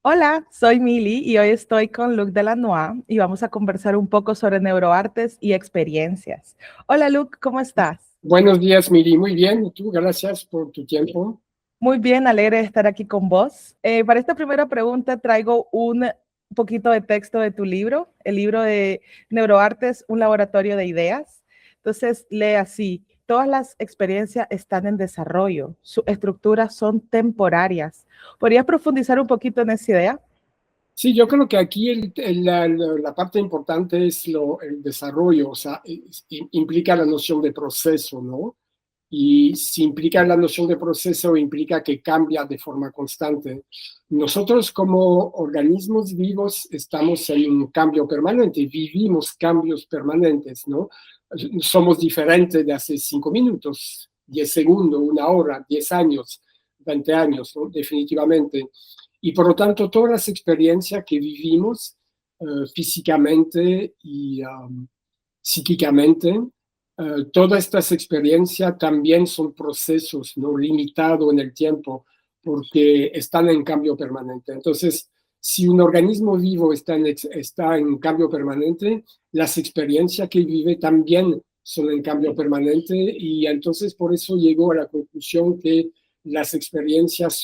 Hola, soy Mili y hoy estoy con Luc Delanois y vamos a conversar un poco sobre neuroartes y experiencias. Hola Luc, ¿cómo estás? Buenos días, Miri. Muy bien. ¿Y tú? Gracias por tu tiempo. Muy bien, alegre de estar aquí con vos. Para esta primera pregunta traigo un poquito de texto de tu libro, el libro de Neuroartes, un laboratorio de ideas. Entonces, lee así, todas las experiencias están en desarrollo, sus estructuras son temporarias. ¿Podrías profundizar un poquito en esa idea? Sí, yo creo que aquí la parte importante es el desarrollo, o sea, implica la noción de proceso, ¿no? Y si implica la noción de proceso, implica que cambia de forma constante. Nosotros como organismos vivos estamos en un cambio permanente, vivimos cambios permanentes, ¿no? Somos diferentes de hace 5 minutos, 10 segundos, una hora, 10 años, 20 años, ¿no? Definitivamente. Y por lo tanto, todas las experiencias que vivimos físicamente y psíquicamente, todas estas experiencias también son procesos no limitados en el tiempo porque están en cambio permanente. Entonces, si un organismo vivo está en cambio permanente, las experiencias que vive también son en cambio permanente y entonces por eso llego a la conclusión que las experiencias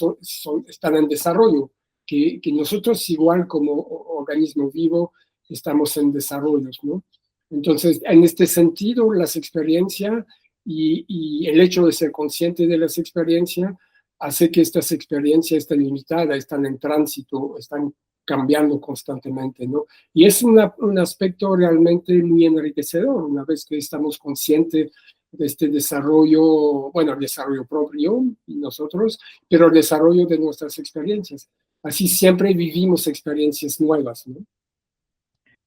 están en desarrollo, que nosotros igual como organismo vivo estamos en desarrollo, ¿no? Entonces, en este sentido, las experiencias y el hecho de ser consciente de las experiencias hace que estas experiencias estén limitadas, están en tránsito, están cambiando constantemente, ¿no? Y es un aspecto realmente muy enriquecedor, una vez que estamos conscientes de este desarrollo, bueno, el desarrollo propio y nosotros, pero el desarrollo de nuestras experiencias. Así siempre vivimos experiencias nuevas, ¿no?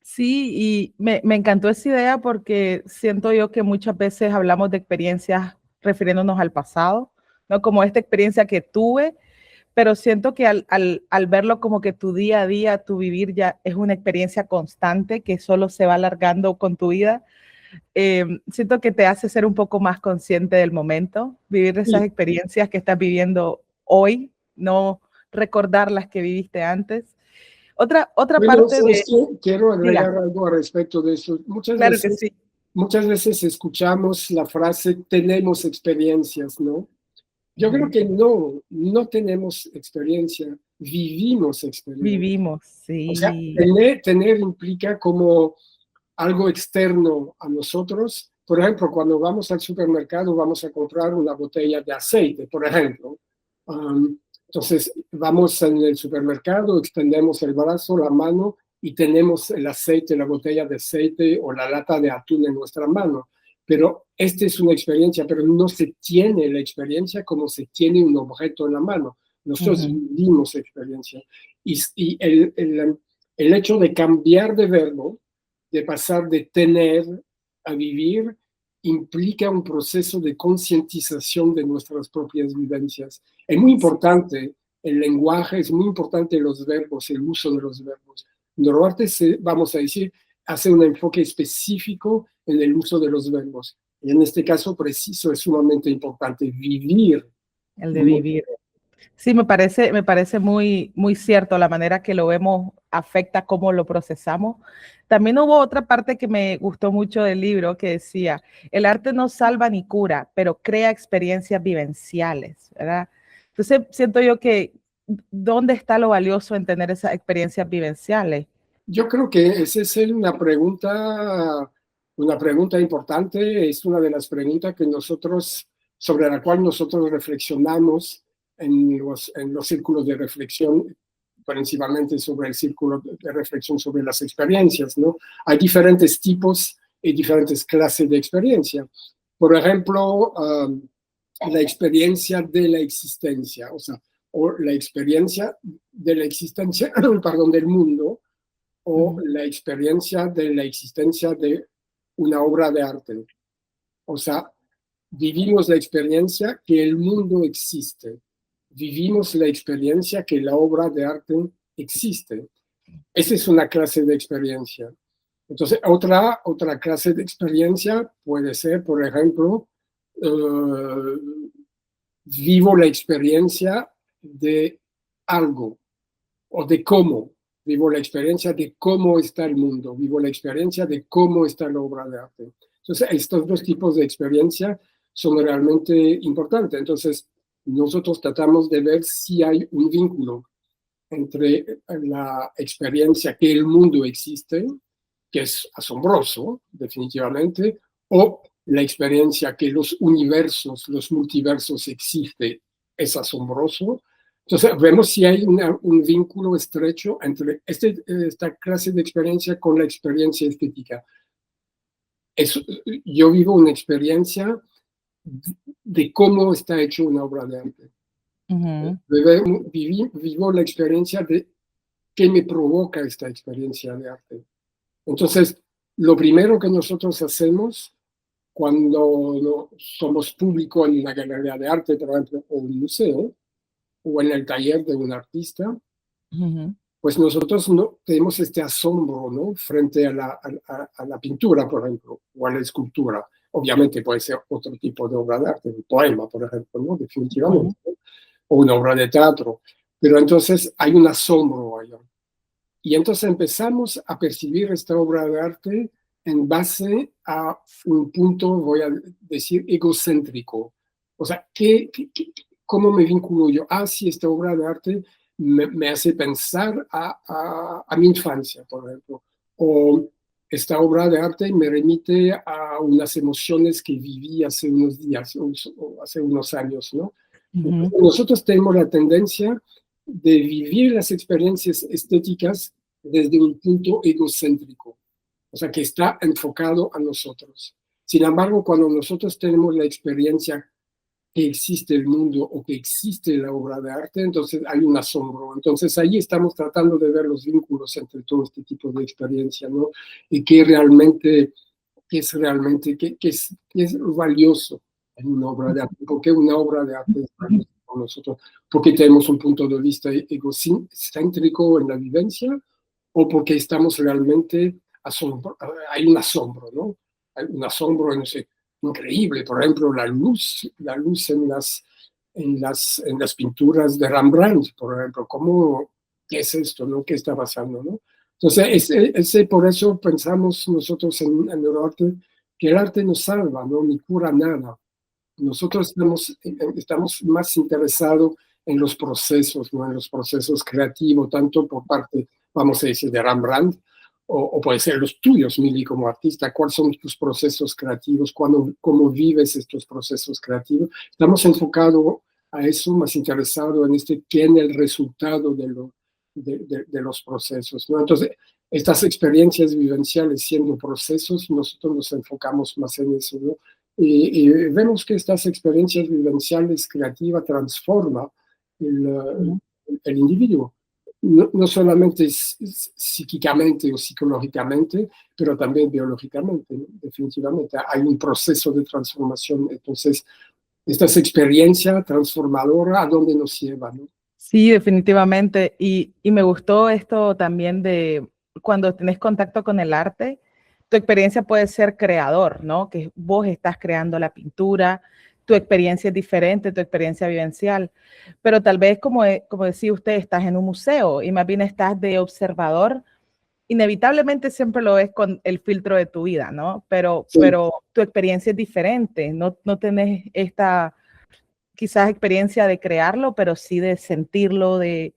Sí, y me encantó esa idea porque siento yo que muchas veces hablamos de experiencias refiriéndonos al pasado, ¿no? Como esta experiencia que tuve, pero siento que al verlo como que tu día a día, tu vivir ya es una experiencia constante que solo se va alargando con tu vida, siento que te hace ser un poco más consciente del momento, vivir esas Y, experiencias que estás viviendo hoy, no recordar las que viviste antes. Otra bueno, parte ¿sabes de, qué? Quiero diga, agregar algo al respecto de eso. claro que sí. Muchas veces escuchamos la frase tenemos experiencias, ¿no? Yo creo Ujú. que no tenemos experiencia, vivimos experiencia. Vivimos, O sea, sí. tener implica como algo externo a nosotros. Por ejemplo, cuando vamos al supermercado vamos a comprar una botella de aceite, por ejemplo. Entonces, vamos en el supermercado, extendemos el brazo, la mano y tenemos el aceite, la botella de aceite o la lata de atún en nuestra mano. Pero esta es una experiencia, pero no se tiene la experiencia como se tiene un objeto en la mano. Nosotros Ujú. vivimos experiencia. Y el hecho de cambiar de verbo, de pasar de tener a vivir, implica un proceso de concientización de nuestras propias vivencias. Es muy importante el lenguaje, es muy importante los verbos, el uso de los verbos. Neuroarte, vamos a decir, hace un enfoque específico en el uso de los verbos. Y en este caso preciso es sumamente importante vivir. El de vivir. Sí, me parece muy, muy cierto la manera que lo vemos afecta cómo lo procesamos. También hubo otra parte que me gustó mucho del libro que decía, el arte no salva ni cura, pero crea experiencias vivenciales, ¿verdad? Entonces siento yo que, ¿dónde está lo valioso en tener esas experiencias vivenciales? Yo creo que esa es una pregunta importante, es una de las preguntas que nosotros, sobre la cual nosotros reflexionamos en los círculos de reflexión, principalmente sobre el círculo de reflexión sobre las experiencias, ¿no? Hay diferentes tipos y diferentes clases de experiencia. Por ejemplo, la experiencia de la existencia, o sea, o la experiencia de la existencia, perdón, del mundo, o Ujú. la experiencia de la existencia de una obra de arte. O sea, vivimos la experiencia que el mundo existe. Vivimos la experiencia que la obra de arte existe. Esa es una clase de experiencia. Entonces, otra clase de experiencia puede ser, por ejemplo, vivo la experiencia de algo. o de cómo. Vivo la experiencia de cómo está el mundo, vivo la experiencia de cómo está la obra de arte. Entonces, estos dos tipos de experiencia son realmente importantes. Entonces, nosotros tratamos de ver si hay un vínculo entre la experiencia que el mundo existe, que es asombroso, definitivamente, o la experiencia que los universos, los multiversos existen, es asombroso. Entonces, vemos si hay un vínculo estrecho entre esta clase de experiencia con la experiencia estética. Yo vivo una experiencia de cómo está hecho una obra de arte. Ujú. Vivo la experiencia de qué me provoca esta experiencia de arte. Entonces, lo primero que nosotros hacemos cuando somos público en una galería de arte, por ejemplo, o un museo, o en el taller de un artista, Ujú. pues nosotros no tenemos este asombro, ¿no? Frente a la pintura, por ejemplo, o a la escultura. Obviamente puede ser otro tipo de obra de arte, un poema, por ejemplo, ¿no? Ujú. Definitivamente, ¿no? O una obra de teatro. Pero entonces hay un asombro allá. Y entonces empezamos a percibir esta obra de arte en base a un punto, voy a decir, egocéntrico. O sea, ¿cómo me vinculo yo? Ah, sí, esta obra de arte me hace pensar a mi infancia, por ejemplo. O esta obra de arte me remite a unas emociones que viví hace unos días o hace unos años, ¿no? Ujú. Entonces, nosotros tenemos la tendencia de vivir las experiencias estéticas desde un punto egocéntrico, o sea, que está enfocado a nosotros. Sin embargo, cuando nosotros tenemos la experiencia que existe el mundo o que existe la obra de arte, entonces hay un asombro. Entonces ahí estamos tratando de ver los vínculos entre todo este tipo de experiencia, ¿no? Y qué es valioso en una obra de arte. ¿Por qué una obra de arte es valiosa para nosotros? Porque tenemos un punto de vista egocéntrico en la vivencia o porque estamos realmente hay un asombro, ¿no? Hay un asombro, no sé, increíble. Por ejemplo, la luz en las pinturas de Rembrandt, por ejemplo. ¿Qué es esto, no? ¿Qué está pasando, no? Entonces, por eso pensamos nosotros en el arte, que el arte nos salva, ¿no? Ni cura nada. Nosotros estamos más interesados en los procesos, ¿no? En los procesos creativos, tanto por parte, vamos a decir, de Rembrandt, o puede ser los tuyos, Mili, como artista. ¿Cuáles son tus procesos creativos? ¿Cómo vives estos procesos creativos? Estamos enfocados a eso, más interesados en el resultado de los procesos, ¿no? Entonces, estas experiencias vivenciales siendo procesos, nosotros nos enfocamos más en eso, ¿no? Y vemos que estas experiencias vivenciales creativas transforman el, Ujú. el individuo, no solamente psíquicamente o psicológicamente, pero también biológicamente, ¿no? Definitivamente. Hay un proceso de transformación. Entonces, estas experiencias transformadoras, ¿a dónde nos llevan, no? Sí, definitivamente. Y me gustó esto también de cuando tenés contacto con el arte, tu experiencia puede ser creador, ¿no? Que vos estás creando la pintura, tu experiencia es diferente, tu experiencia vivencial, pero tal vez como decía usted, estás en un museo y más bien estás de observador, inevitablemente siempre lo ves con el filtro de tu vida, ¿no? Sí, Pero tu experiencia es diferente, no tenés esta quizás experiencia de crearlo, pero sí de sentirlo, de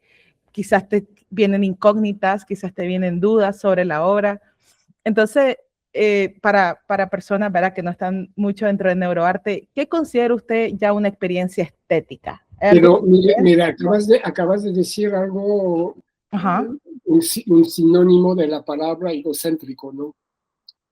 quizás te vienen incógnitas, quizás te vienen dudas sobre la obra. Entonces, para personas, ¿verdad?, que no están mucho dentro del neuroarte, ¿qué considera usted ya una experiencia estética? ¿Hay algo pero que usted mira, no? acabas de decir algo, Ajá, un sinónimo de la palabra egocéntrico, ¿no?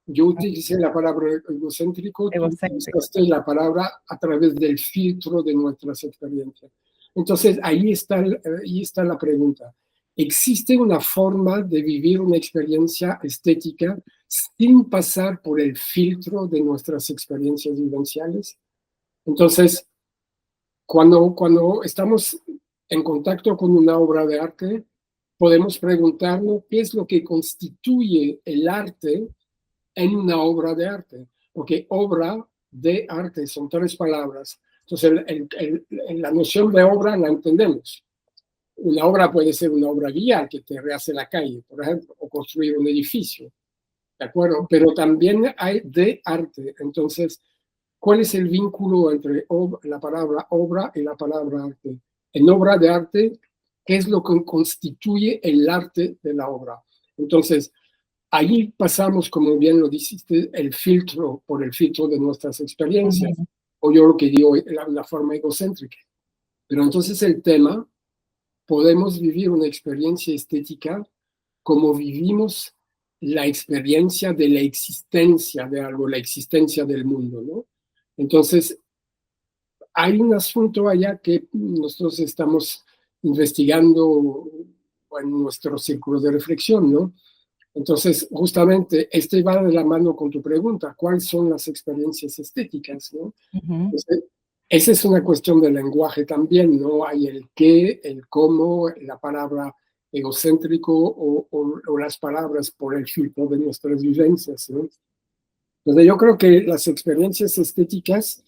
Yo utilicé la palabra egocéntrico, tú egocéntrico. utilizaste la palabra a través del filtro de nuestras experiencias. Entonces, ahí está la pregunta. ¿Existe una forma de vivir una experiencia estética sin pasar por el filtro de nuestras experiencias vivenciales? Entonces, cuando estamos en contacto con una obra de arte, podemos preguntarnos qué es lo que constituye el arte en una obra de arte, porque obra de arte son tres palabras. Entonces, la noción de obra la entendemos. Una obra puede ser una obra guía que te rehace la calle, por ejemplo, o construir un edificio, ¿de acuerdo? Pero también hay de arte. Entonces, ¿cuál es el vínculo entre la palabra obra y la palabra arte? En obra de arte, ¿qué es lo que constituye el arte de la obra? Entonces, ahí pasamos, como bien lo dijiste, por el filtro de nuestras experiencias, Ujú, o yo lo que digo, la forma egocéntrica. Pero entonces el tema, podemos vivir una experiencia estética como vivimos la experiencia de la existencia de algo, la existencia del mundo, ¿no? Entonces, hay un asunto allá que nosotros estamos investigando en nuestro círculo de reflexión, ¿no? Entonces, justamente, este va de la mano con tu pregunta, ¿cuáles son las experiencias estéticas, ¿no? ujú, Entonces, esa es una cuestión de lenguaje también, ¿no? Hay el qué, el cómo, la palabra egocéntrico o las palabras por el filtro de nuestras vivencias, ¿no? Entonces, yo creo que las experiencias estéticas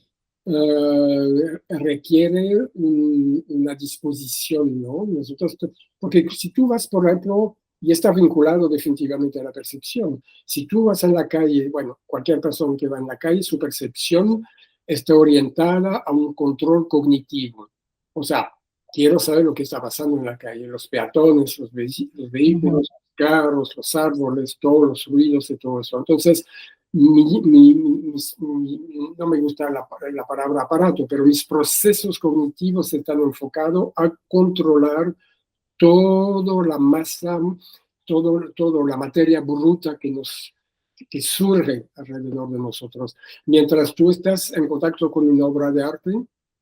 requieren una disposición, ¿no? Nosotros, porque si tú vas, por ejemplo, y está vinculado definitivamente a la percepción, si tú vas en la calle, bueno, cualquier persona que va en la calle, su percepción está orientada a un control cognitivo. O sea, quiero saber lo que está pasando en la calle, los peatones, los ujú. vehículos, los carros, los árboles, todos los ruidos y todo eso. Entonces, no me gusta la palabra aparato, pero mis procesos cognitivos están enfocados a controlar toda la masa, todo la materia bruta que surge alrededor de nosotros. Mientras tú estás en contacto con una obra de arte,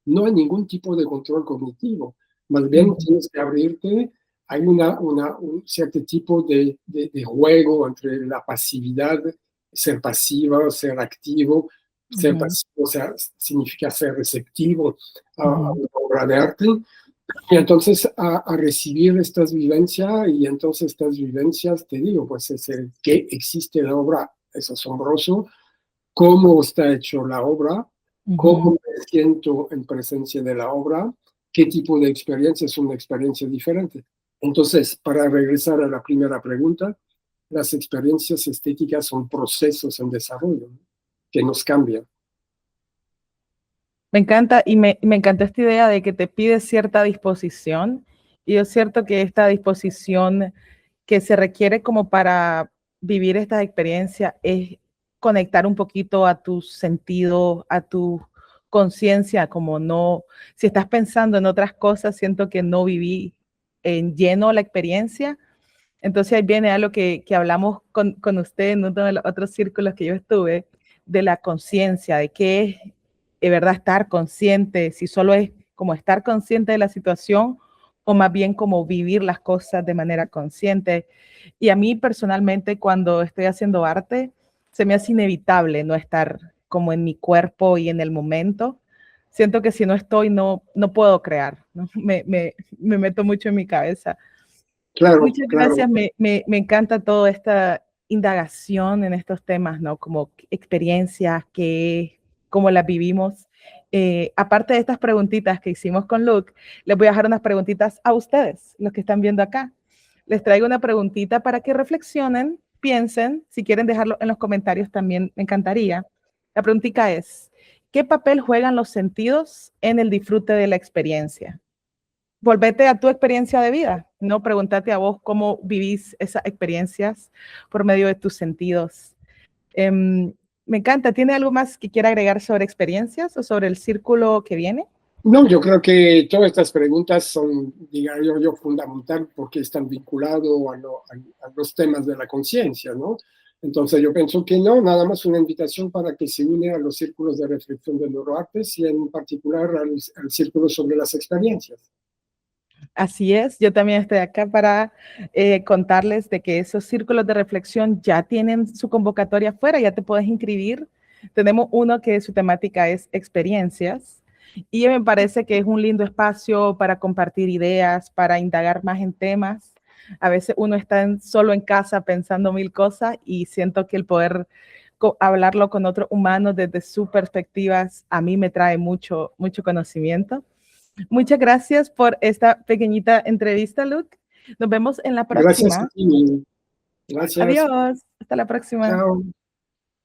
no hay ningún tipo de control cognitivo. Más bien Ujú, tienes que abrirte. Hay un cierto tipo de juego entre la pasividad, ser pasiva, ser activo. Ser ujú, pasivo, o sea, significa ser receptivo a ujú, una obra de arte y entonces a recibir estas vivencias y entonces estas vivencias, te digo, pues es el que existe la obra, es asombroso, cómo está hecho la obra, cómo ujú. me siento en presencia de la obra, qué tipo de experiencia es una experiencia diferente. Entonces, para regresar a la primera pregunta, las experiencias estéticas son procesos en desarrollo, ¿no? Que nos cambian. Me encanta y me encantó esta idea de que te pide cierta disposición y es cierto que esta disposición que se requiere como para vivir esta experiencia es conectar un poquito a tus sentidos, a tu conciencia, como no, si estás pensando en otras cosas, siento que no viví en lleno la experiencia. Entonces ahí viene algo que hablamos con usted en uno de los otros círculos que yo estuve, de la conciencia, de qué es de verdad estar consciente, si solo es como estar consciente de la situación o más bien como vivir las cosas de manera consciente. Y a mí personalmente cuando estoy haciendo arte, se me hace inevitable no estar como en mi cuerpo y en el momento. Siento que si no estoy, no puedo crear, ¿no? Me meto mucho en mi cabeza. Claro, Muchas claro. gracias, me encanta toda esta indagación en estos temas, ¿no? Como experiencias, cómo las vivimos. Aparte de estas preguntitas que hicimos con Luke, les voy a dejar unas preguntitas a ustedes, los que están viendo acá. Les traigo una preguntita para que reflexionen, piensen, si quieren dejarlo en los comentarios también me encantaría. La preguntita es, ¿qué papel juegan los sentidos en el disfrute de la experiencia? Volvete a tu experiencia de vida, ¿no? Pregúntate a vos cómo vivís esas experiencias por medio de tus sentidos. Me encanta. ¿Tiene algo más que quiera agregar sobre experiencias o sobre el círculo que viene? No, yo creo que todas estas preguntas son, diga yo, fundamental porque están vinculados a los temas de la conciencia, ¿no? Entonces yo pienso que no, nada más una invitación para que se une a los círculos de reflexión de neuroartes y en particular al círculo sobre las experiencias. Así es, yo también estoy acá para contarles de que esos círculos de reflexión ya tienen su convocatoria afuera, ya te puedes inscribir. Tenemos uno que su temática es experiencias y me parece que es un lindo espacio para compartir ideas, para indagar más en temas. A veces uno está solo en casa pensando mil cosas y siento que el poder hablarlo con otros humanos desde sus perspectivas a mí me trae mucho conocimiento. Muchas gracias por esta pequeñita entrevista, Luke. Nos vemos en la Gracias a próxima. ti. Gracias. Adiós. Hasta la próxima. Chao.